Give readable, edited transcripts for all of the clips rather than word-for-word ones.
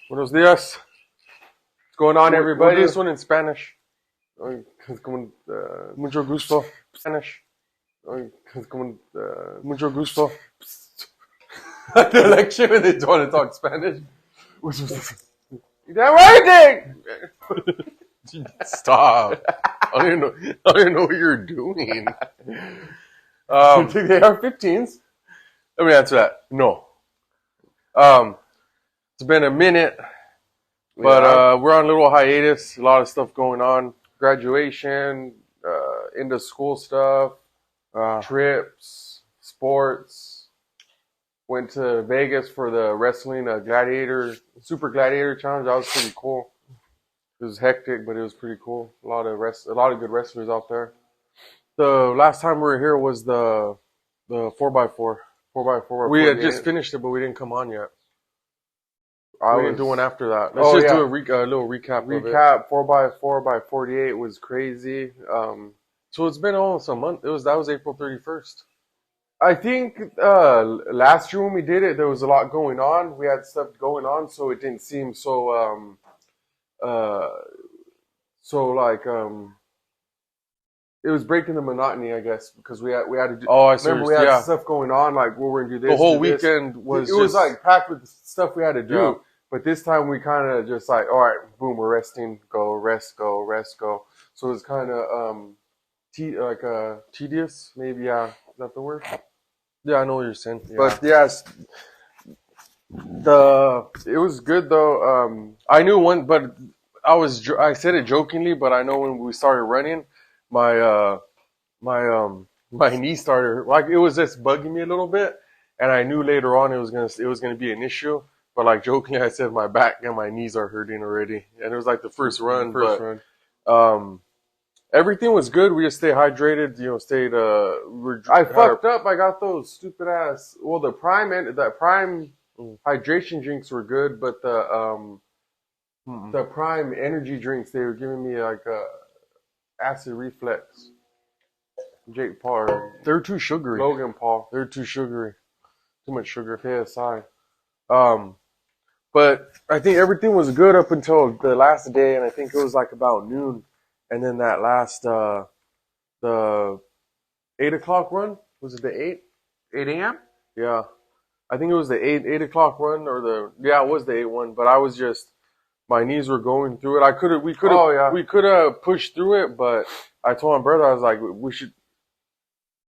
Buenos dias. What's going on, everybody? We'll do this one in Spanish. Mucho gusto. Spanish. Mucho gusto. The election when they don't want to talk Spanish. That right, Stop. I don't even know what you're doing. They are 15s. Let me answer that. No. It's been a minute, but we're on a little hiatus. A lot of stuff going on. Graduation, into school stuff, trips, sports. Went to Vegas for the wrestling Super Gladiator Challenge. That was pretty cool. It was hectic, but it was pretty cool. A lot of good wrestlers out there. The last time we were here was the 4x4. 4x4. We had just finished it, but we didn't come on yet. We didn't do one after that. Let's do a little recap of it. 4x4 by 48 was crazy. So it's been almost a month. That was April 31st. I think last year when we did it, there was a lot going on. We had stuff going on, so it didn't seem so it was breaking the monotony, I guess, because we had to do. Oh, I see. Remember, we had stuff going on, like we're going to do this. The whole weekend was. It was like packed with stuff we had to do. Yeah. But this time we kind of just like, all right, boom, we're resting, go, rest, go, rest, go. So it was kind of tedious, maybe. Yeah, is that the word? Yeah, I know what you're saying. Yeah. But yes, it was good though. I knew one, but I said it jokingly, but I know when we started running, my knee started, like, it was just bugging me a little bit, and I knew later on it was gonna be an issue. But like jokingly, I said my back and my knees are hurting already, and it was like the first run. Everything was good. We just stayed hydrated. I fucked up. I got those stupid ass. Well, the Prime hydration drinks were good, but the Prime energy drinks, they were giving me like acid reflux. Jake Paul. They're too sugary. Logan Paul. They're too sugary. Too much sugar. KSI. But I think everything was good up until the last day, and I think it was like about noon. And then that last, the 8 o'clock run, was it the 8 a.m.? Yeah. I think it was the 8 o'clock run, it was the 8 one, but I was just, my knees were going through it. We could have pushed through it, but I told my brother, I was like,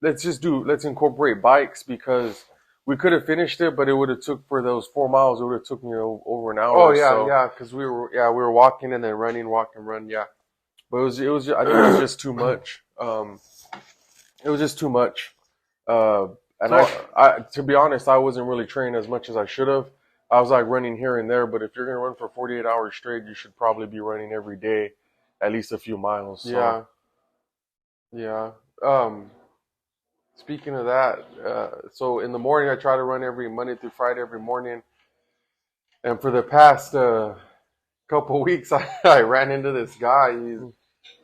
let's incorporate bikes, because we could have finished it, but it would have took, for those 4 miles, it would have took me over an hour. Oh yeah, because we were walking and then running, walk and run, yeah. But I think it was just too much. It was just too much. And I, to be honest, I wasn't really training as much as I should have. I was like running here and there, but if you're going to run for 48 hours straight, you should probably be running every day, at least a few miles. So. Yeah. Speaking of that, so in the morning, I try to run every Monday through Friday every morning. And for the past couple weeks, I ran into this guy.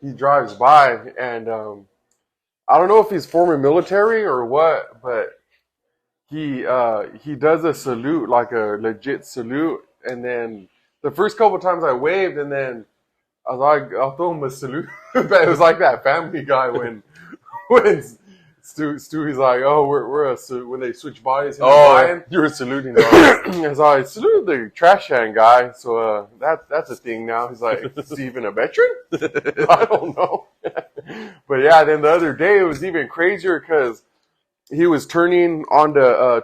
He drives by, and I don't know if he's former military or what, but he does a salute, like a legit salute. And then the first couple times I waved, and then I was like, I'll throw him a salute. But it was like that Family Guy when Stewie's like, oh, when they switch bodies. You were saluting. So I saluted the trash can guy. So that's a thing now. He's like, is he even a veteran? I don't know. But yeah, then the other day it was even crazier because he was turning on the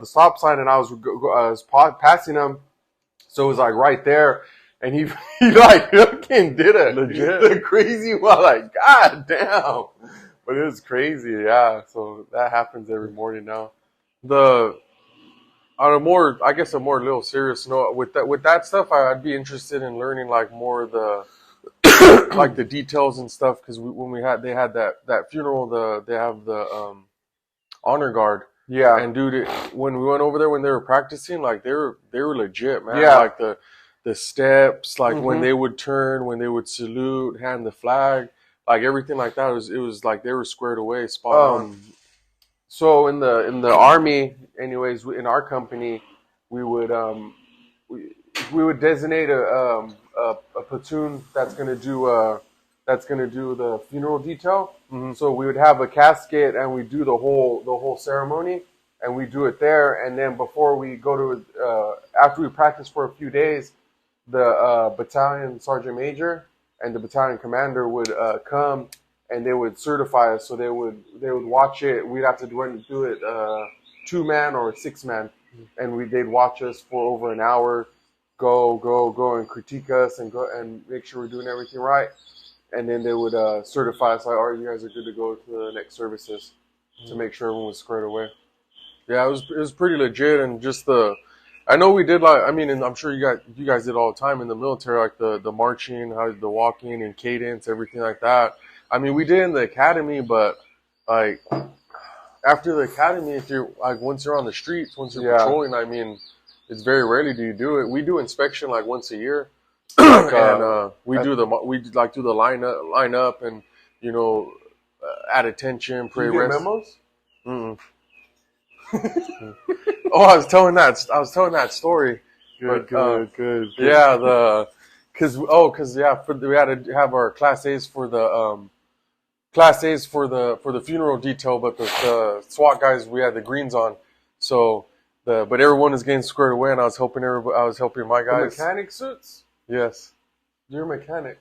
stop sign, and I was passing him. So it was like right there. And he like fucking did it. Legit. The crazy one, like, God damn. But it was crazy, yeah. So that happens every morning now. On a more little serious note, with that stuff, I'd be interested in learning like more of the like the details and stuff, because when they had that funeral, they have the honor guard. Yeah. And dude, when we went over there, when they were practicing, like they were legit, man. Yeah. Like the steps, like when they would turn, when they would salute, hand the flag. Like everything like that, it was like they were squared away, spot on. So in the Army, anyways, in our company, we would would designate a platoon that's gonna do the funeral detail. Mm-hmm. So we would have a casket, and we do the whole ceremony, and we do it there. And then before we go to after we practice for a few days, the battalion sergeant major and the battalion commander would come, and they would certify us. So they would watch it. We'd have to do it 2-man or 6-man, and they'd watch us for over an hour, go and critique us and make sure we're doing everything right. And then they would certify us like, all right, you guys are good to go to the next services, to make sure everyone was squared away. Yeah, it was pretty legit, and just I know we did and I'm sure you guys did all the time in the military, like the marching, the walking and cadence, everything like that. I mean, we did in the academy, but like after the academy, if you're like once you're on the streets, once you're patrolling, I mean, it's very rarely do you do it. We do inspection like once a year, and we do the line up, and add attention, pray rest. Memos? Mm-mm. Oh, I was telling that story. Good. Yeah, because we had to have our class A's for the funeral detail, but the SWAT guys, we had the greens on, so but everyone is getting squared away, and I was helping my guys. The mechanic suits? Yes. You're a mechanic.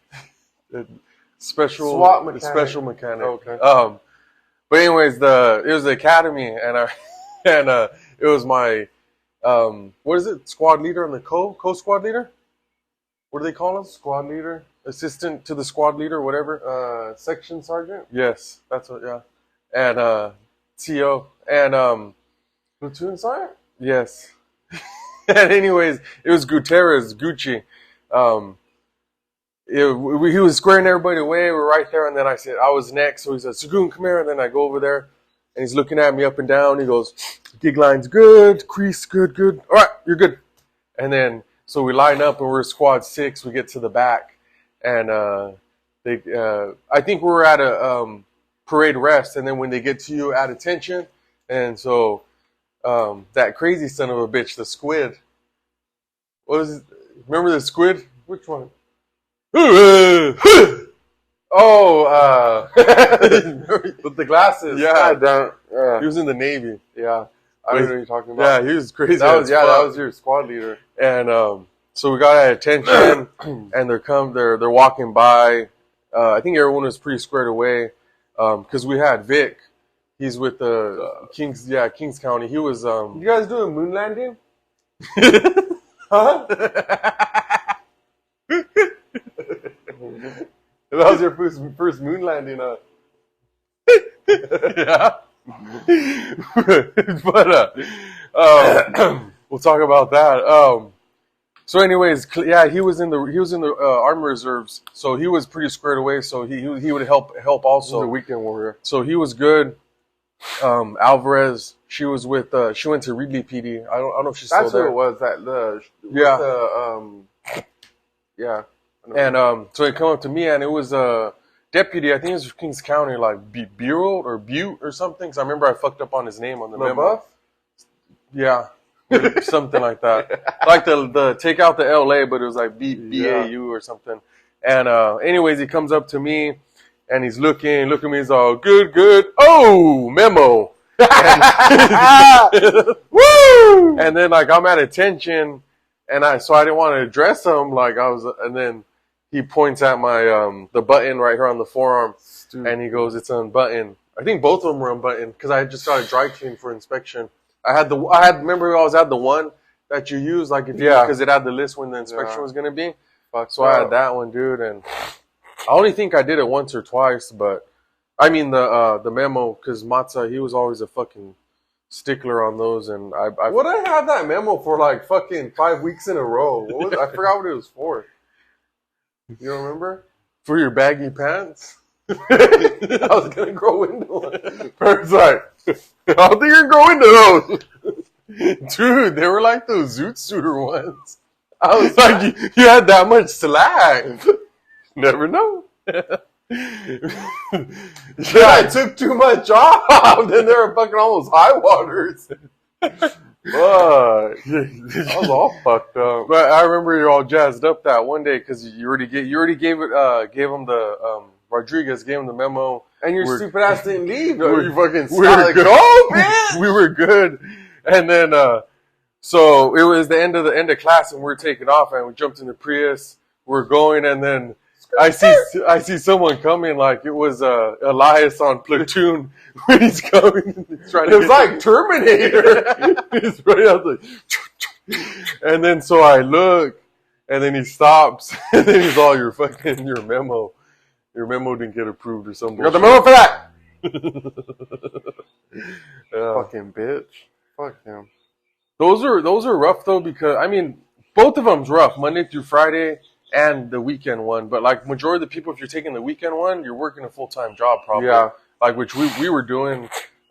Special SWAT mechanic. Special mechanic. Okay. But anyways, it was the academy, and it was my what is it? Squad leader and the co-squad leader? What do they call him? Squad leader? Assistant to the squad leader, whatever. Section sergeant? Yes, that's what. Yeah, and CO and platoon sergeant? Yes. And anyways, it was Gucci. He was squaring everybody away. We were right there, and then I said I was next. So he said, "Sagoon, come here." And then I go over there, and he's looking at me up and down. He goes, "Gig line's good, crease good. All right, you're good." And then so we line up, and we're squad 6. We get to the back, and I think we were at a parade rest, and then when they get to you, at attention, and so that crazy son of a bitch, the squid. What was it? Remember the squid? Which one? Oh, with the glasses. Yeah. He was in the Navy. Yeah. I don't know what you're talking about. Yeah, he was crazy. That was your squad leader. And so we got at attention, and they're walking by. I think everyone was pretty squared away because we had Vic. He's with the Kings County. He was. You guys doing moon landing? Huh? That was your first moon landing, huh? Yeah. But we'll talk about that. So anyways, yeah, he was in the Army Reserves, so he was pretty squared away. So he would help also. The weekend warrior. So he was good. Alvarez, she was with she went to Reedley PD. I don't know if she's still there. That's who it was. Yeah. And so they come up to me, and it was a deputy. I think it was Kings County, like Bureau or Butte or something. Because I remember I fucked up on his name on the memo. Yeah, something like that. Like the take out the LA, but it was like BAU or something. And anyways, he comes up to me, and he's looking at me. He's all good. Oh, memo. Woo! And then like I'm at attention, and so I didn't want to address him. Like I was, and then he points at my the button right here on the forearm, and he goes, "It's unbuttoned." I think both of them were unbuttoned because I just got a dry clean for inspection. Remember I always had the one that you use, like because it had the list when the inspection was gonna be. So I had that one, dude, and I only think I did it once or twice, but I mean the memo, because Matza, he was always a fucking stickler on those, and I What did I have that memo for like fucking 5 weeks in a row? I forgot what it was for. You don't remember? For your baggy pants? I was gonna grow into one. First like, I don't think you're growing into those. Dude, they were like those Zoot Suiter ones. I was like, you had that much slack. Never know. I took too much off. Then they were fucking almost high waters. Fuck. I was all fucked up. But I remember you're all jazzed up that one day because you already gave him the Rodriguez gave him the memo. And your stupid ass didn't leave. You fucking we were like, good. oh man, we were good. And then so it was the end of class and we're taking off and we jumped in the Prius. We're going and then I see someone coming like it was Elias on Platoon when he's coming. He's trying to It was like Terminator. He's right out like, and then so I look, and then he stops, and then he's all your memo. Your memo didn't get approved or something. You got the memo for that? Yeah. Fucking bitch. Fuck him. Those are rough though because I mean both of them's rough Monday through Friday and the weekend one. But like majority of the people, if you're taking the weekend one, you're working a full-time job probably. Yeah. Like which we were doing,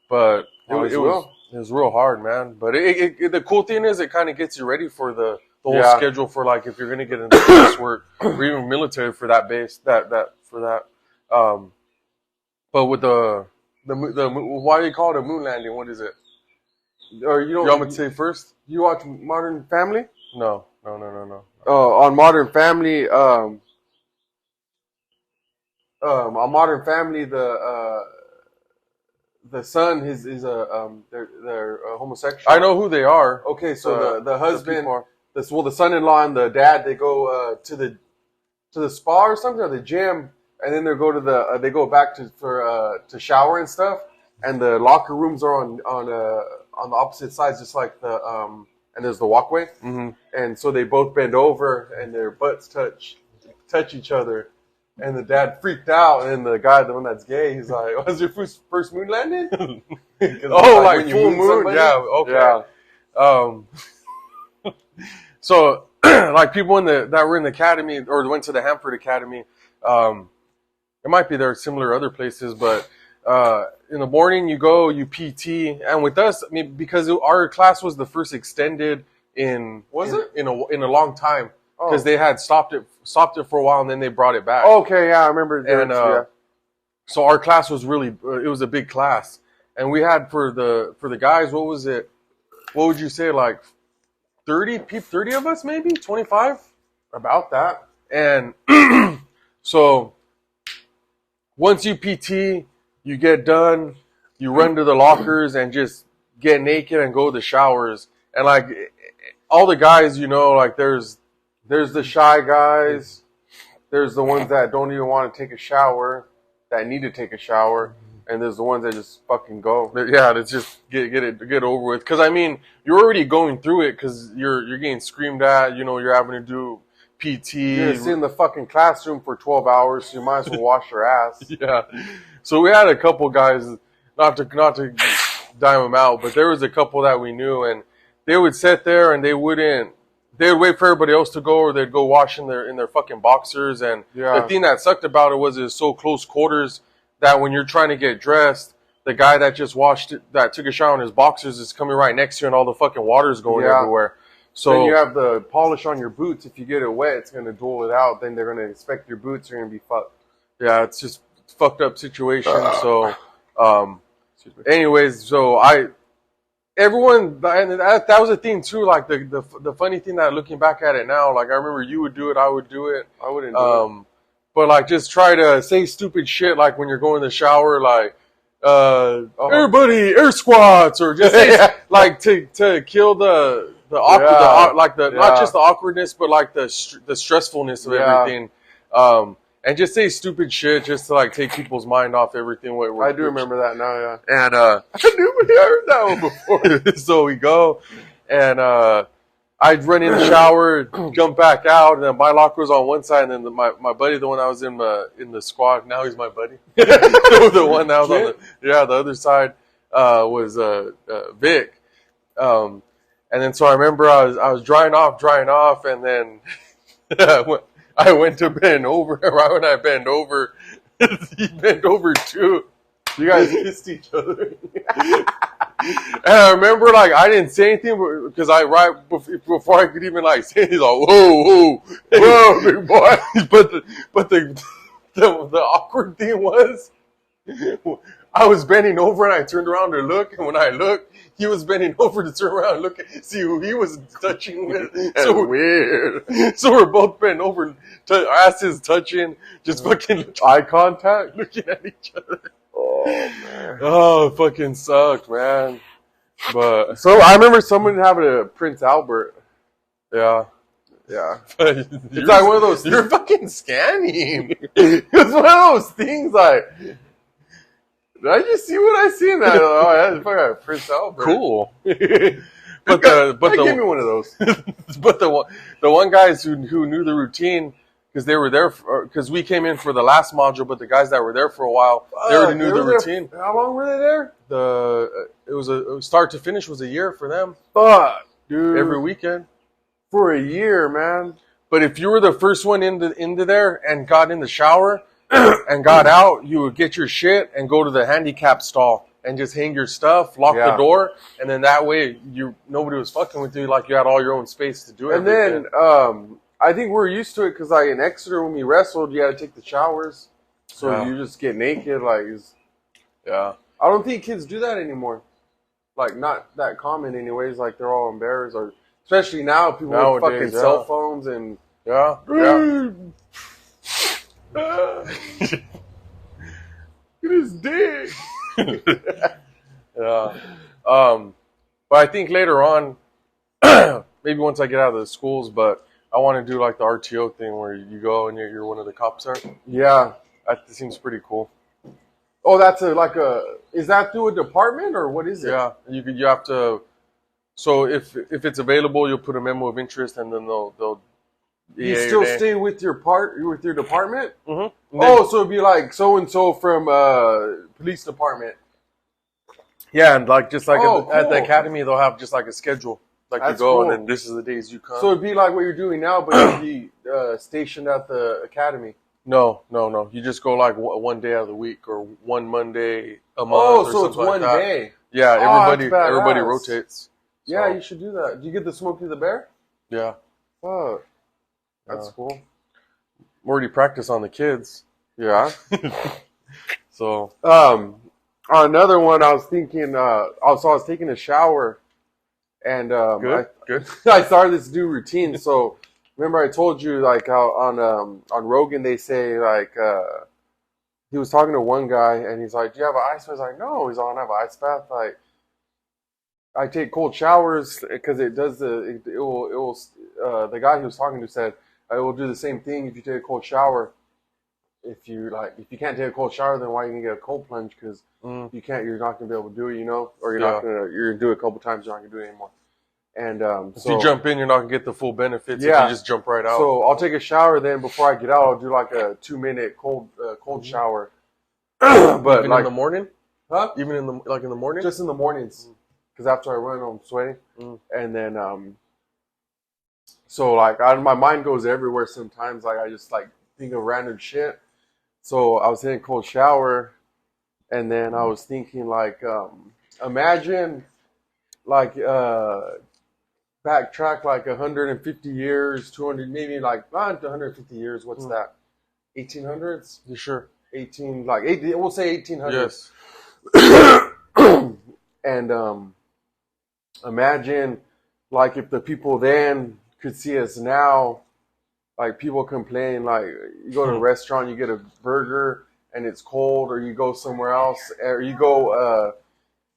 but it was real hard, man. But the cool thing is it kind of gets you ready for the whole schedule for like if you're gonna get into base work or even military for that base for that. But with the why do you call it a moon landing? What is it? Or you want me to say first? You watch Modern Family? No. On Modern Family, on Modern Family, the son is they're homosexual. I know who they are. Okay, so the husband, the son-in-law and the dad, they go to the spa or something or the gym, and then they go back to shower and stuff, and the locker rooms are on the opposite sides, just like and there's the walkway, and so they both bend over and their butts touch each other. And the dad freaked out, and the guy, the one that's gay, he's like, "Was your first moon landing?" like full moon, somebody? Yeah, okay. Yeah. So, like people that were in the academy or went to the Hanford Academy, it might be there are similar other places, but in the morning you PT, and with us, I mean, because our class was the first extended in a long time. Because they had stopped it for a while and then they brought it back. Okay, yeah, I remember. And so our class was really it was a big class, and we had for the guys, what was it? What would you say, like 30 of us, maybe 25, about that. And so once you PT, you get done, you run to the lockers and just get naked and go to the showers, and like all the guys, like there's the shy guys. There's the ones that don't even want to take a shower, that need to take a shower, and there's the ones that just fucking go. Yeah, let's just get over with. Because I mean, you're already going through it because you're getting screamed at. You're having to do PT. You're sitting in the fucking classroom for 12 hours, so you might as well wash your ass. Yeah. So we had a couple guys, not to dime them out, but there was a couple that we knew, and they would sit there and they would wait for everybody else to go, or they'd go wash in their fucking boxers. And the thing that sucked about it was so close quarters that when you're trying to get dressed, the guy that just that took a shower in his boxers is coming right next to you, and all the fucking water's going everywhere. So then you have the polish on your boots. If you get it wet, it's going to dull it out. Then they're going to inspect your boots. You're going to be fucked. Yeah, it's just a fucked up situation. So, anyways, so everyone, and that was a thing too. Like the funny thing that looking back at it now, like I remember you would do it, I would do it. I wouldn't do it. But like just try to say stupid shit like when you're going to the shower, like everybody air squats, or just say, like to kill the awkward, not just the awkwardness, but like the stressfulness of everything. And just say stupid shit just to like take people's mind off everything. I do remember that now, yeah. And I heard that one before. So we go, and I'd run in the shower, jump back out, and then my locker was on one side, and then my buddy, the one I was in the squad, now he's my buddy. The one that was on the other side was Vic. And then so I remember I was drying off, and then I went to bend over. Right when I bend over, he bent over too. You guys kissed each other. And I remember, like, I didn't say anything because before I could even like say anything, he's like, whoa, big boy. But the awkward thing was, I was bending over and I turned around to look, and when I looked, he was bending over to turn around and look at see who he was touching with. That's So weird. so we're both bent over, our asses touching, just fucking Eye contact. looking at each other. Oh man. Oh, it fucking sucked, man. But So I remember someone having a Prince Albert. yeah. Yeah. It's like one of those You're fucking scanning. It was one of those things like, did I just see what I seen? That oh, that's fucking Prince Albert. Cool. But give me one of those. but the one guys who knew the routine because they were there because we came in for the last module, but the guys that were there for a while they already knew the routine. How long were they there? It was a start to finish was a year for them. Fuck, dude. Every weekend for a year, man. But if you were the first one into there and got in the shower and got out, you would get your shit and go to the handicap stall and just hang your stuff, lock the door, and then that way nobody was fucking with you, like you had all your own space to do it. And then I think we're used to it because like in Exeter when we wrestled, you had to take the showers, so you just get naked. Like, I don't think kids do that anymore. Like not that common, anyways. Like they're all embarrassed, or especially now people with fucking cell phones and Get his dick. But I think later on, maybe once I get out of the schools, but I want to do like the RTO thing where you go and you're one of the cops there. Yeah. That seems pretty cool. Oh, that's is that through a department or what is it? Yeah. You have to, so if it's available, you'll put a memo of interest and then they'll you still stay with your department? Mm-hmm. Oh, so it'd be like so-and-so from police department. Yeah, and like just like cool. At the academy, they'll have just like a schedule. Like that's you go, cool. And then this is the days you come. So it'd be like what you're doing now, but you'd be stationed at the academy. No. You just go like one day out of the week or one Monday a month. Oh, so it's one day. Yeah, everybody rotates. So. Yeah, you should do that. Do you get the Smokey the Bear? Yeah. Oh, that's cool. Already practice on the kids. Yeah. So. Another one, I was thinking. I was taking a shower, and good. I started this new routine. So remember, I told you like how on Rogan they say like he was talking to one guy, and he's like, "Do you have an ice bath?" I was like, "No." He's like, "I don't have an ice bath. Like, I take cold showers because it does it will." The guy he was talking to said it will do the same thing if you take a cold shower. If you can't take a cold shower, then why are you gonna get a cold plunge? Because you're not gonna be able to do it, or you're gonna do it a couple times, you're not gonna do it anymore. And if you jump in, you're not gonna get the full benefits. Yeah, if you just jump right out. So I'll take a shower, then before I get out, I'll do like a 2-minute cold shower. But even in the morning, huh? Even in the morning, just in the mornings, because after I run, I'm sweating, and then so like my mind goes everywhere. Sometimes like I just like think of random shit. So I was in a cold shower, and then I was thinking like, imagine like backtrack like 150 years, 200, maybe like not 150 years. What's that? 1800s? You sure? 18 like 80. We'll say 1800s. Yes. And imagine like if the people then could see us now. Like people complain, like you go to a restaurant, you get a burger and it's cold, or you go somewhere else, or you go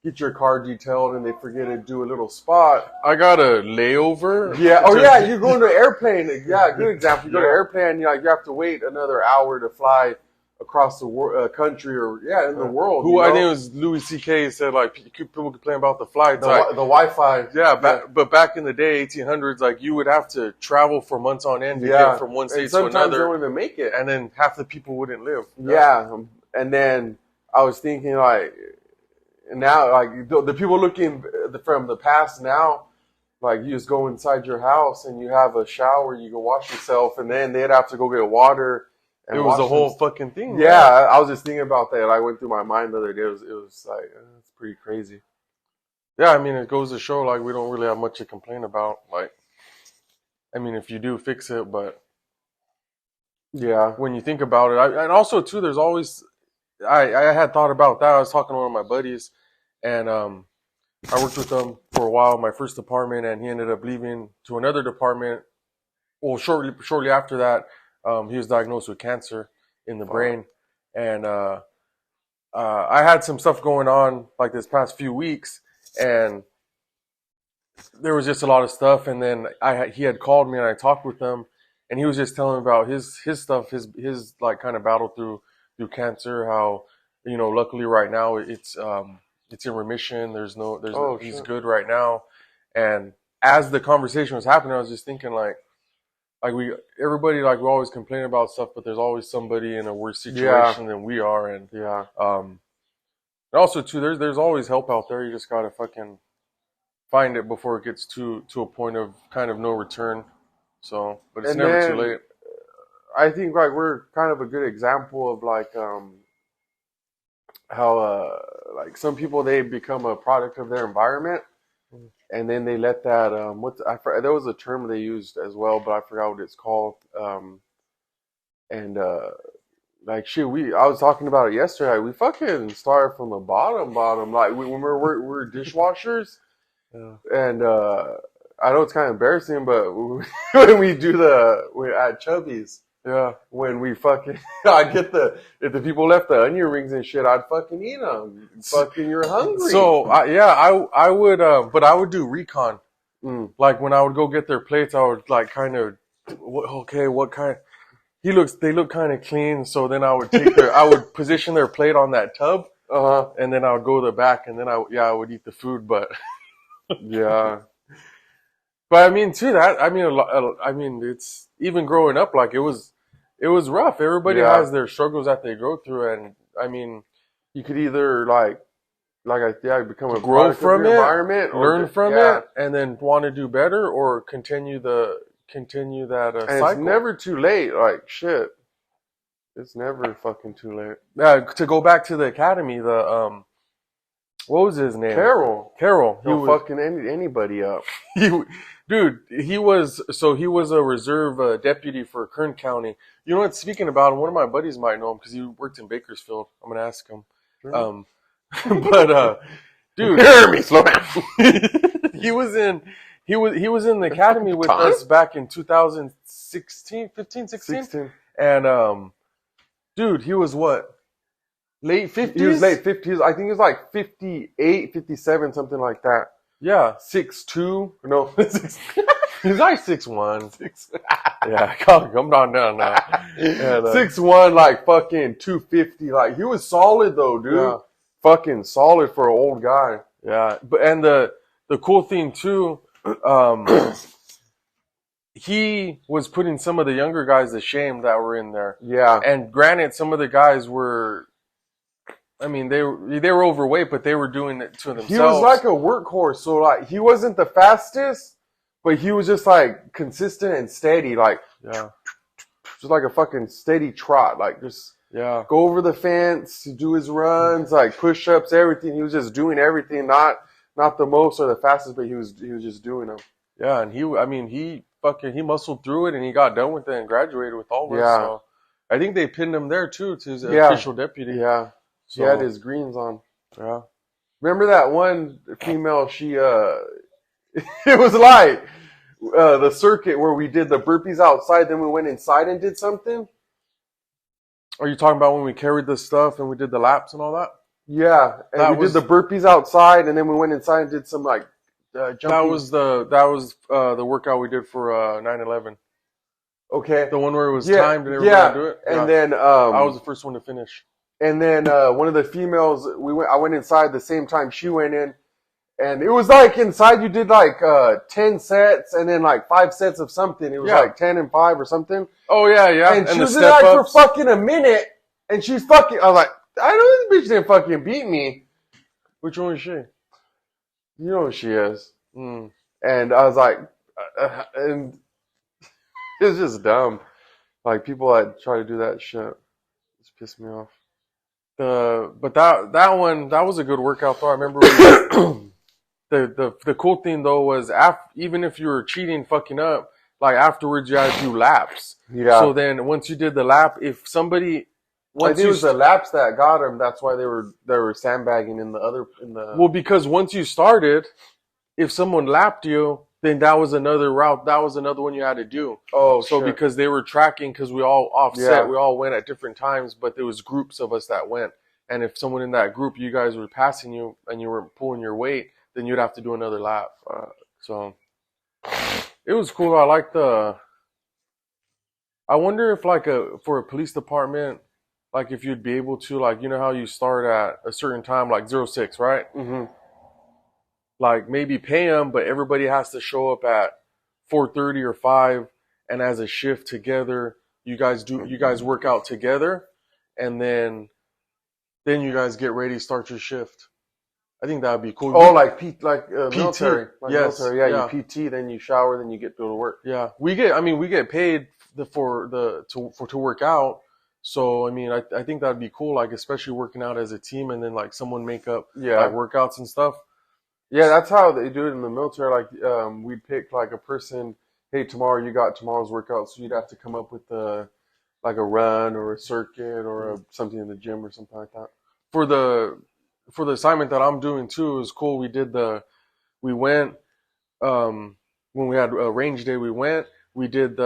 get your car detailed and they forget to do a little spot. I got a layover. Yeah. Oh yeah, you go into an airplane. Yeah, good example. You go to an airplane, you have to wait another hour to fly across the country or in the world. I think it was Louis C.K. said like people complain about the flights, the Wi-Fi. Yeah, but back in the day, 1800s, like you would have to travel for months on end to get from one state to another. Sometimes they don't even make it, and then half the people wouldn't live. Yeah, and then I was thinking like now, like the people looking from the past now. Like you just go inside your house and you have a shower, you can wash yourself, and then they'd have to go get water. It was a whole fucking thing. Yeah, I was just thinking about that. I went through my mind the other day. It was like, it's pretty crazy. Yeah, I mean, it goes to show, like, we don't really have much to complain about. Like, I mean, if you do, fix it. But, yeah, when you think about it, and also, too, there's always, I had thought about that. I was talking to one of my buddies, and I worked with him for a while, my first department, and he ended up leaving to another department. Well, shortly after that, he was diagnosed with cancer in the brain, and I had some stuff going on like this past few weeks, and there was just a lot of stuff. And then he had called me, and I talked with him, and he was just telling me about his stuff, his like kind of battle through cancer. How luckily right now it's in remission. He's good right now. And as the conversation was happening, I was just thinking like everybody we always complain about stuff, but there's always somebody in a worse situation than we are. And and also too, there's always help out there. You just gotta fucking find it before it gets to a point of kind of no return. So, but it's never too late. I think like we're kind of a good example of like how like some people, they become a product of their environment, and then they let that there was a term they used as well, but I forgot what it's called. Like shit, I was talking about it yesterday. We fucking started from the bottom. Like when we're dishwashers, and I know it's kind of embarrassing, but when we do we're at Chubby's. Yeah, when we fucking, I get if the people left the onion rings and shit, I'd fucking eat them. Fucking, you're hungry. So I would, but I would do recon. Like when I would go get their plates, I would like kind of, what kind? They look kind of clean. So then I would I would position their plate on that tub, and then I would go to the back, and then I would eat the food. But yeah. But I mean, too, it's even growing up, like it was rough. Everybody has their struggles that they go through, and I mean, you could either become a grow from it, environment, learn from it, and then want to do better, or continue that cycle. It's never too late. Like shit, it's never fucking too late. To go back to the academy, what was his name? Carroll. He was fucking anybody up. He was a reserve deputy for Kern County. You know what? Speaking about him, one of my buddies might know him because he worked in Bakersfield. I'm gonna ask him. Sure. But dude, hear me, slow down. he was in the academy with us back in 2016, 15, 16. And dude, he was what? Late 50s? He was late 50s. I think he was like 58, 57, something like that. Yeah. 6'2". No. He's like 6'1". Yeah, come on down now. And, 6'1", like fucking 250. Like, he was solid though, dude. Yeah. Fucking solid for an old guy. Yeah. And the cool thing too, he was putting some of the younger guys to shame that were in there. Yeah. And granted, some of the guys were, I mean, they were overweight, but they were doing it to themselves. He was like a workhorse. So like, he wasn't the fastest, but he was just like consistent and steady. Like, just like a fucking steady trot. Like just go over the fence, do his runs, like push-ups, everything. He was just doing everything, not the most or the fastest, but he was just doing them. Yeah, and he muscled through it, and he got done with it and graduated with all of it. Yeah. So I think they pinned him there too to his official deputy. Yeah. So, he had his greens on. Yeah. Remember that one female, she, it was like the circuit where we did the burpees outside, then we went inside and did something? Are you talking about when we carried the stuff and we did the laps and all that? Yeah. And we did the burpees outside, and then we went inside and did some like jumping. That was the workout we did for 9/11. Okay. The one where it was timed and everybody do it? And then I was the first one to finish. And then one of the females, I went inside the same time she went in, and it was like inside you did like 10 sets and then like 5 sets of something. It was like 10 and 5 or something. Oh yeah. And she was in like for fucking a minute, and she's fucking. I was like, I know this bitch didn't fucking beat me. Which one is she? You know who she is. And I was like, and it's just dumb. Like people that try to do that shit just piss me off. But that one, that was a good workout though. I remember the cool thing though was even if you were cheating, fucking up, like afterwards you had to do laps. Yeah. So then once you did the lap, if somebody think it was the laps that got him. That's why they were sandbagging in the. Well, because once you started, if someone lapped you, then that was another route. That was another one you had to do. Oh, so sure. Because they were tracking, because we all offset, we all went at different times, but there was groups of us that went. And if someone in that group, you guys were passing you and you were pulling your weight, then you'd have to do another lap. So it was cool. I wonder if for a police department, like if you'd be able to, like, you know how you start at a certain time, like 06, right? Mm-hmm. Like maybe pay them, but everybody has to show up at 4:30 or 5, and as a shift together, you guys work out together, and then you guys get ready, start your shift. I think that would be cool. Oh, like military. Like yes. Military. Yeah, you PT, then you shower, then you get to go to work. Yeah. We get paid to work out. So, I mean, I think that'd be cool, like, especially working out as a team, and then, like, someone make up, like, workouts and stuff. Yeah, that's how they do it in the military. Like, we'd pick, like, a person, hey, tomorrow you got tomorrow's workout, so you'd have to come up with, like, a run or a circuit or something in the gym or something like that. For the assignment that I'm doing, too, it was cool. We went, when we had a range day, we did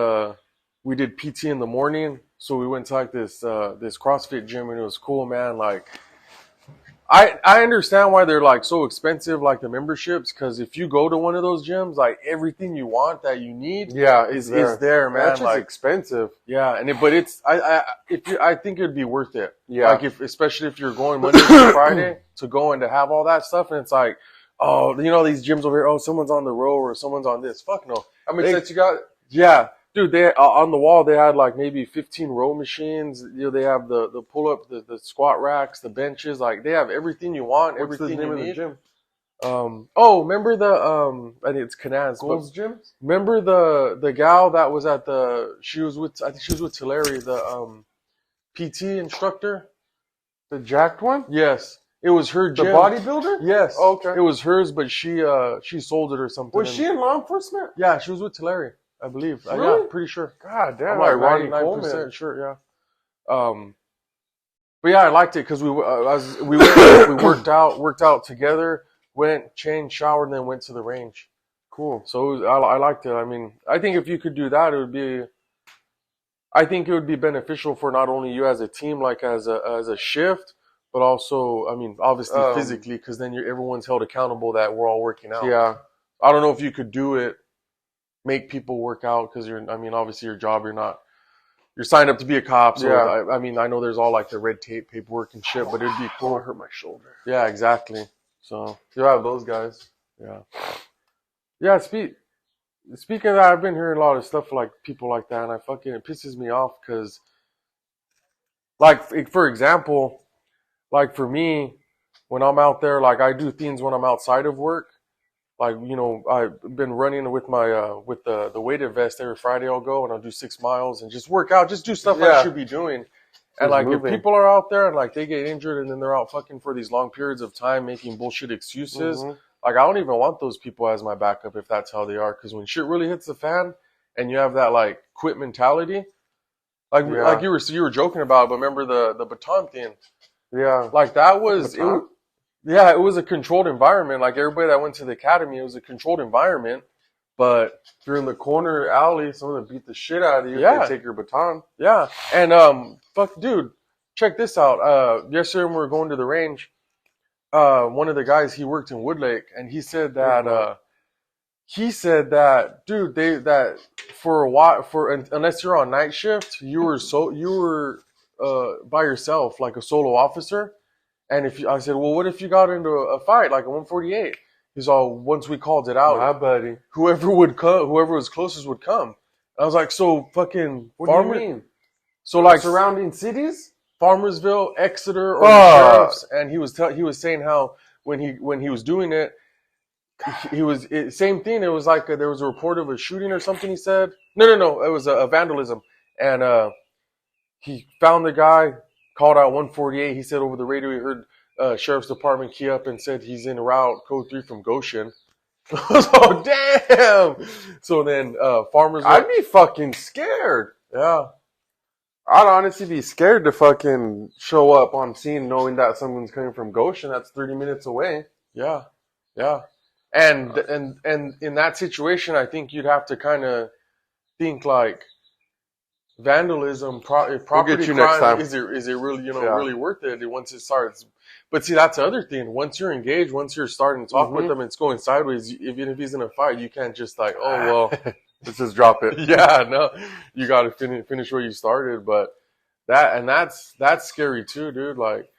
PT in the morning. So we went to like this CrossFit gym, and it was cool, man. Like, I understand why they're like so expensive, like the memberships, because if you go to one of those gyms, like everything you want that you need, is there, man. That's just like expensive. Yeah, I think it'd be worth it. Yeah, like especially if you're going Monday to Friday to go and to have all that stuff, and it's like, oh, you know, these gyms over here, oh, someone's on the row or someone's on this. Fuck no. How many sets you got? Yeah. Dude, they on the wall they had like maybe 15 row machines. You know, they have the pull up, the squat racks, the benches. Like they have everything you want, What's everything the name you need. Of the gym? Remember I think it's Canaz. Gold's Gym? Remember the gal that was at I think she was with Tulare, the PT instructor, the jacked one. Yes, it was her gym. The bodybuilder. Yes. Oh, okay. It was hers, but she sold it or something. Was she in law enforcement? Yeah, she was with Tulare, I believe. Really? Yeah, pretty sure. God damn, I'm like Ronnie 99% sure. Yeah. But yeah, I liked it because we worked out together, went, changed, showered, and then went to the range. Cool. So I liked it. I mean, I think if you could do that, I think it would be beneficial for not only you as a team, like as a shift, but also, I mean, obviously physically, because then everyone's held accountable that we're all working out. Yeah. I don't know if you could do it, make people work out, because obviously your job, you're signed up to be a cop. So yeah. I mean, I know there's all like the red tape paperwork and shit, but it'd be cool. I hurt my shoulder. Yeah, exactly. So you have those guys. Yeah. Yeah. Speaking of that, I've been hearing a lot of stuff like people like that, and it pisses me off because, like, for example, like for me, when I'm out there, like I do things when I'm outside of work. Like, you know, I've been running with my with the weighted vest every Friday. I'll go and I'll do 6 miles and just work out, just do stuff I should be doing. And like if people are out there and like they get injured and then they're out fucking for these long periods of time making bullshit excuses, like I don't even want those people as my backup if that's how they are. Because when shit really hits the fan and you have that like quit mentality, like you were joking about, but remember the baton thing? Yeah, like that was it was a controlled environment. Like everybody that went to the academy, it was a controlled environment. But if you're in the corner alley, someone beat the shit out of you. Yeah, they take your baton. Yeah, and dude, check this out. Yesterday when we were going to the range, one of the guys, he worked in Woodlake, and he said that dude, for a while, unless you're on night shift, you were by yourself, like a solo officer. And I said, well, what if you got into a fight, like a 148? He's all, once we called it out, my buddy, whoever was closest would come. I was like, so fucking. What do you mean? So like surrounding cities, Farmersville, Exeter, or the sheriffs. And he was saying how when he was doing it, same thing. It was like there was a report of a shooting or something. He said, no, it was a vandalism, and he found the guy. Called out 148. He said over the radio he heard Sheriff's Department key up and said he's en route, code 3 from Goshen. Oh, damn! So then Farmersville. I'd be fucking scared. Yeah. I'd honestly be scared to fucking show up on scene knowing that someone's coming from Goshen. That's 30 minutes away. Yeah, yeah. And in that situation, I think you'd have to kind of think like vandalism, property get you next crime. time. Is it really Yeah. really worth it once it starts? But see, that's the other thing. Once you're engaged, once you're starting to talk with them, it's going sideways. Even if he's in a fight, you can't just like, oh well. Let's just drop it. Yeah, no, you got to finish where you started. But that's scary too, dude. Like,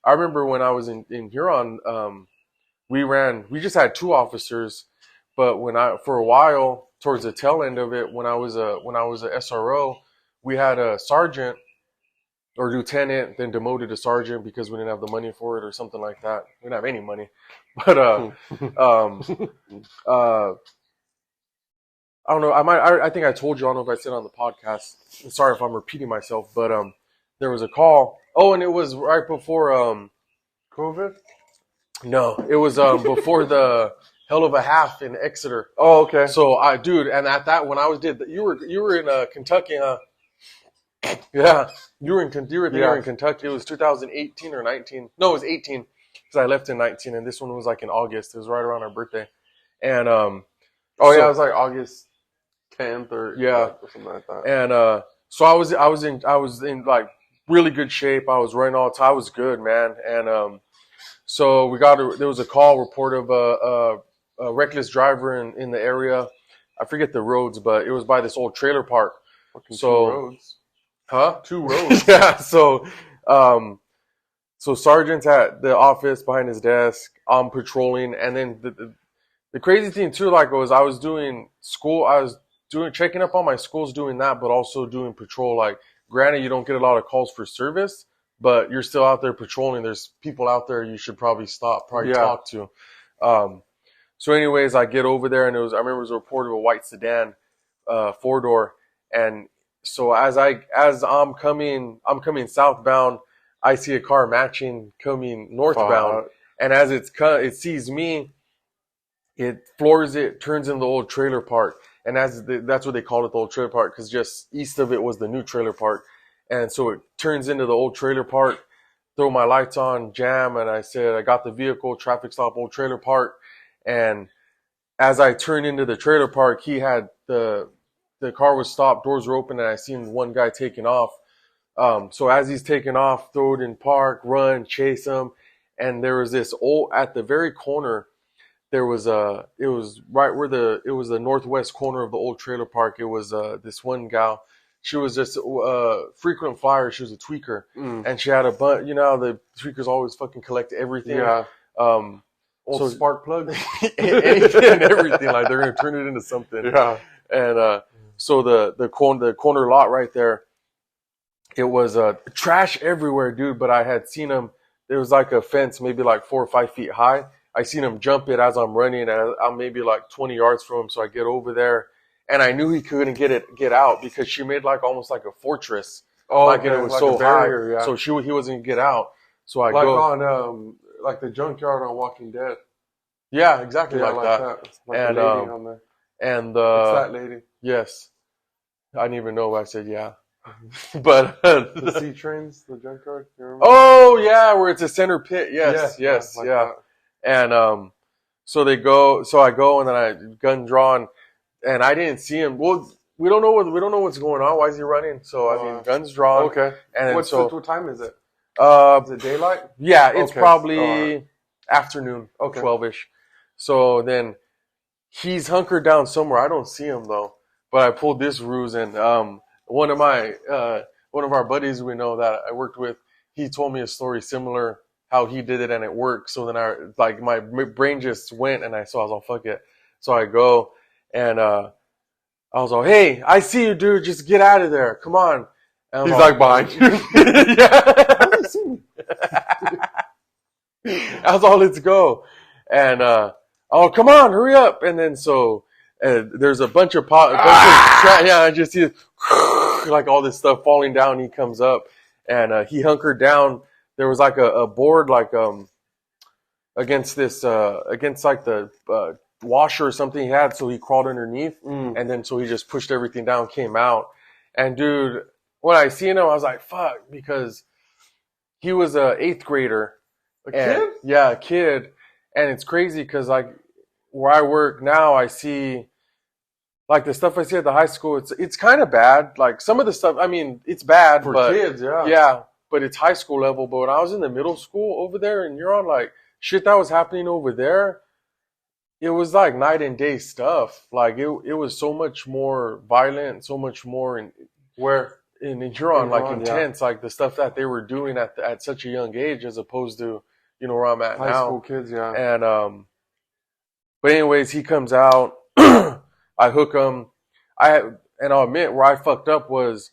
I remember when I was in Huron, we just had 2 officers, but for a while towards the tail end of it, when I was a SRO, we had a sergeant or lieutenant, then demoted to sergeant because we didn't have the money for it or something like that. We didn't have any money, but I don't know. I think I told you. I don't know if I said on the podcast. Sorry if I'm repeating myself, but there was a call. Oh, and it was right before COVID? No, it was before the Hell of a Half in Exeter. Oh, okay. So dude, and at that when I was you were in Kentucky, huh? Yeah, you were there in Kentucky. It was 2018 or 19. No, it was 18 because I left in 19, and this one was like in August. It was right around our birthday, and oh yeah, it was like August 10th or something like that. And so I was in like really good shape. I was running all the time. I was good, man. And so there was a call report of a reckless driver in the area. I forget the roads, but it was by this old trailer park. Fucking So 2 roads. Huh? 2 roads. Yeah. So sergeant's at the office behind his desk. I'm patrolling, and then the crazy thing too, like, was I was doing school. I was checking up on my schools, doing that, but also doing patrol. Like, granted, you don't get a lot of calls for service, but you're still out there patrolling. There's people out there you should probably talk to. So anyways, I get over there, and I remember it was a report of a white sedan, 4-door, and so as I'm coming southbound, I see a car matching coming northbound, and as it sees me, it floors it, turns into the old trailer park, and that's what they called it, the old trailer park, because just east of it was the new trailer park, and so it turns into the old trailer park. Throw my lights on, jam, and I said, I got the vehicle, traffic stop, old trailer park, and as I turned into the trailer park, he had the car was stopped, doors were open, and I seen one guy taking off. So as he's taking off, throw it in park, run, chase him, and there was this at the very corner. There was it was right where it was the northwest corner of the old trailer park. It was this one gal. She was just frequent flyer. She was a tweaker, and she had a bunch. You know how the tweakers always fucking collect everything. Yeah. Old spark plugs, anything and everything. Like, they're gonna turn it into something. Yeah. And so the corner lot right there, it was trash everywhere, dude. But I had seen him. There was like a fence, maybe like 4 or 5 feet high. I seen him jump it as I'm running, and I'm maybe like 20 yards from him. So I get over there, and I knew he couldn't get out because she made like almost like a fortress. Oh, like, okay. and it was like so a barrier, high, yeah. so he wasn't gonna get out. So I like go on like the junkyard on Walking Dead. Yeah, exactly Yeah, like that. Like And, the lady on there. And It's that lady. yes, I didn't even know. I said yeah, but The C trains, the junkyard. You remember? oh yeah, where it's a center pit. Yes, like yeah. that. And so I go, and then I gun drawn, and I didn't see him. Well, we don't know what's going on. Why is he running? So I mean, guns drawn. Okay. And What time is it? Is Is it daylight? Yeah, it's Okay. probably afternoon, Okay. 12-ish. So then he's hunkered down somewhere. I don't see him though. But I pulled this ruse, and one of our buddies we know that I worked with, he told me a story similar, how he did it and it worked. So then my brain just went, and I was like, fuck it. So I go, and I was like, hey, I see you, dude. Just get out of there. Come on. And He's like behind you. Yeah. I was all, let's go. And oh, come on, hurry up. And then so there's a bunch of I just see like all this stuff falling down. He comes up, and he hunkered down. There was like a board like against like the washer or something he had, so he crawled underneath, and then so he just pushed everything down, came out. And dude, when I seen him, I was like, fuck, because he was a 8th grader. A kid? Yeah, a kid. And it's crazy because like where I work now, I see like the stuff I see at the high school. It's kind of bad. Like some of the stuff, I mean, it's bad For but kids, yeah. yeah, but it's high school level. But when I was in the middle school over there in Huron, like shit that was happening over there, it was like night and day stuff. Like it was so much more violent, so much more Where? in Huron, In like Huron, intense, like the stuff that they were doing at such a young age, as opposed to where I'm at High now. school kids, yeah. And but anyways, he comes out. I hook him. And I'll admit where I fucked up was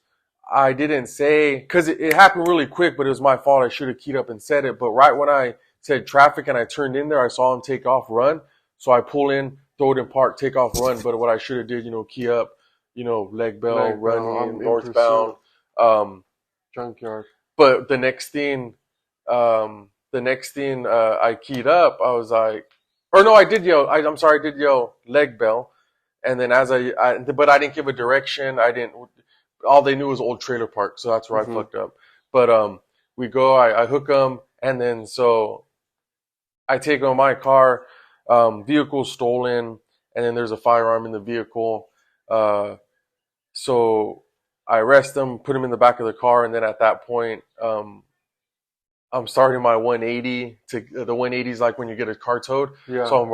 I didn't say, because it happened really quick, but it was my fault. I should have keyed up and said it. But right when I said traffic and I turned in there, I saw him take off, run. So I pull in, throw it in park, take off, run. But what I should have did, key up, leg bell, running, northbound. Junkyard. But the next thing I keyed up, I was like, or no, I did yell. I'm sorry, I did yell leg bell. And then but I didn't give a direction. All they knew was Old Trailer Park. So that's where I fucked up. But we go, I hook them. And then so I take on my car, vehicle stolen. And then there's a firearm in the vehicle. So I arrest them, put them in the back of the car. And then at that point, I'm starting my 180 to the 180 is like when you get a car towed. Yeah. So I'm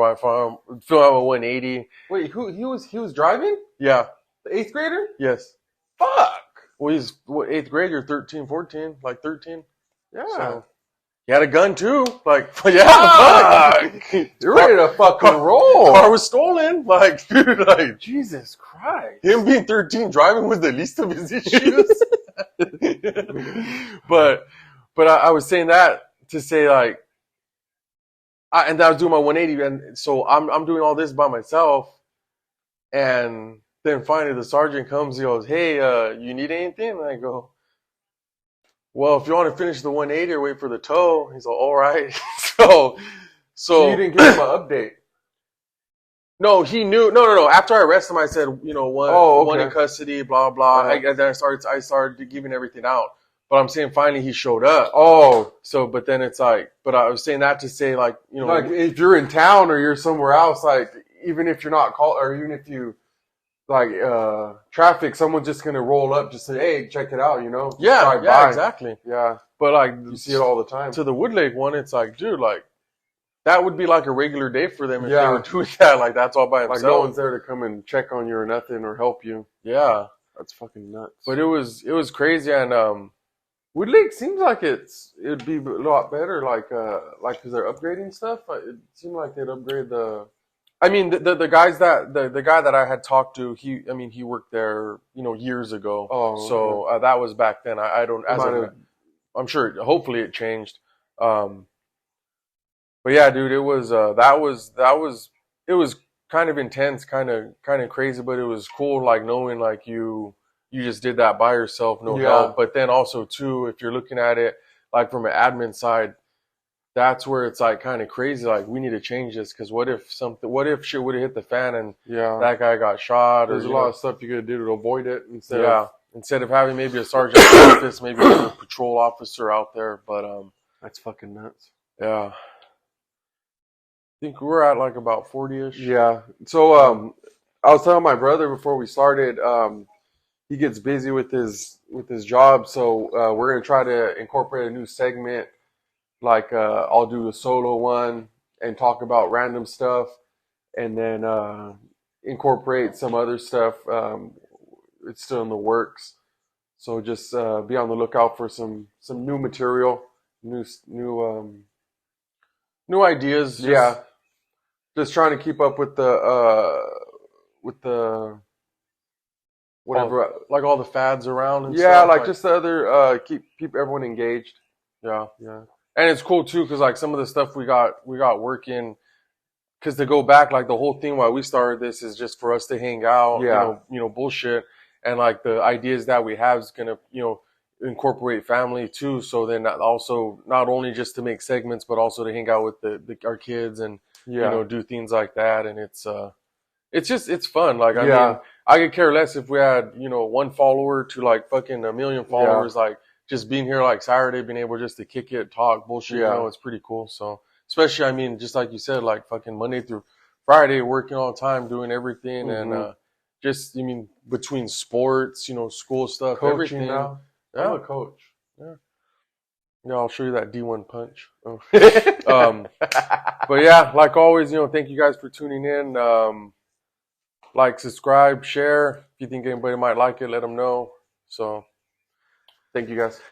filling out a 180. Wait, he was driving? Yeah. The 8th grader? Yes. Fuck. Well, he's 8th grade. You're 13, 14, like 13. Yeah. So, he had a gun too. Like, yeah. Fuck. You're ready to fucking roll. Car was stolen. Like, dude, like Jesus Christ. him being 13 driving was the least of his issues. But I was saying that to say like, and I was doing my 180, and so I'm doing all this by myself, and then finally the sergeant comes. He goes, "Hey, you need anything?" And I go, "Well, if you want to finish the 180 or wait for the tow," he's like, "All right." So you didn't give him an update. No, he knew. No. After I arrested him, I said, one in custody, blah blah. Then I started giving everything out. But I'm saying finally he showed up. Oh. So, but then it's like, but I was saying that to say like, like if you're in town or you're somewhere else, like even if you're not called, or even if you like traffic, someone's just gonna roll up, just say, "Hey, check it out," Yeah, exactly. Yeah. But like you see it all the time. To the Woodlake one, it's like, dude, like that would be like a regular day for them if they were doing that. Like that's all by themselves. Like no one's there to come and check on you or nothing or help you. Yeah, that's fucking nuts. But it was crazy. And Woodlake seems like it'd be a lot better, like because they're upgrading stuff. It seemed like they'd upgrade the. I mean, the guys the guy that I had talked to, he worked there, years ago. Oh, so that was back then. I don't. I'm sure. Hopefully, it changed. But yeah, dude, it was it was kind of intense, kind of crazy, but it was cool, like knowing like you just did that by yourself, no help. But then also too, if you're looking at it like from an admin side, that's where it's like kind of crazy. Like we need to change this because what if shit would have hit the fan and that guy got shot? There's a lot of stuff you could do to avoid it instead of having maybe a sergeant's office, maybe a patrol officer out there. But that's fucking nuts. Yeah, I think we're at like about 40-ish. Yeah. So I was telling my brother before we started. He gets busy with his job, so we're gonna try to incorporate a new segment. Like I'll do a solo one and talk about random stuff, and then incorporate some other stuff. It's still in the works, so just be on the lookout for some new material, new ideas. Just trying to keep up with the whatever, like all the fads around and stuff. Like just the other keep everyone engaged. Yeah. And it's cool too because like some of the stuff we got working, because to go back, like the whole thing why we started this is just for us to hang out, bullshit, and like the ideas that we have is gonna incorporate family too. So then also not only just to make segments, but also to hang out with our kids and do things like that. And it's fun. Like I mean, I could care less if we had, you know, 1 follower to like fucking 1 million followers. Like just being here like Saturday, being able just to kick it, talk, bullshit, you know, it's pretty cool. So especially, I mean, just like you said, like fucking Monday through Friday, working all the time, doing everything. And just, I mean, between sports, you know, school stuff, Coaching everything. now. Yeah. I'm a coach. Yeah, I'll show you that D1 punch. Oh. But yeah, like always, you know, thank you guys for tuning in. Like, subscribe, share. If you think anybody might like it, let them know. So, Thank you guys.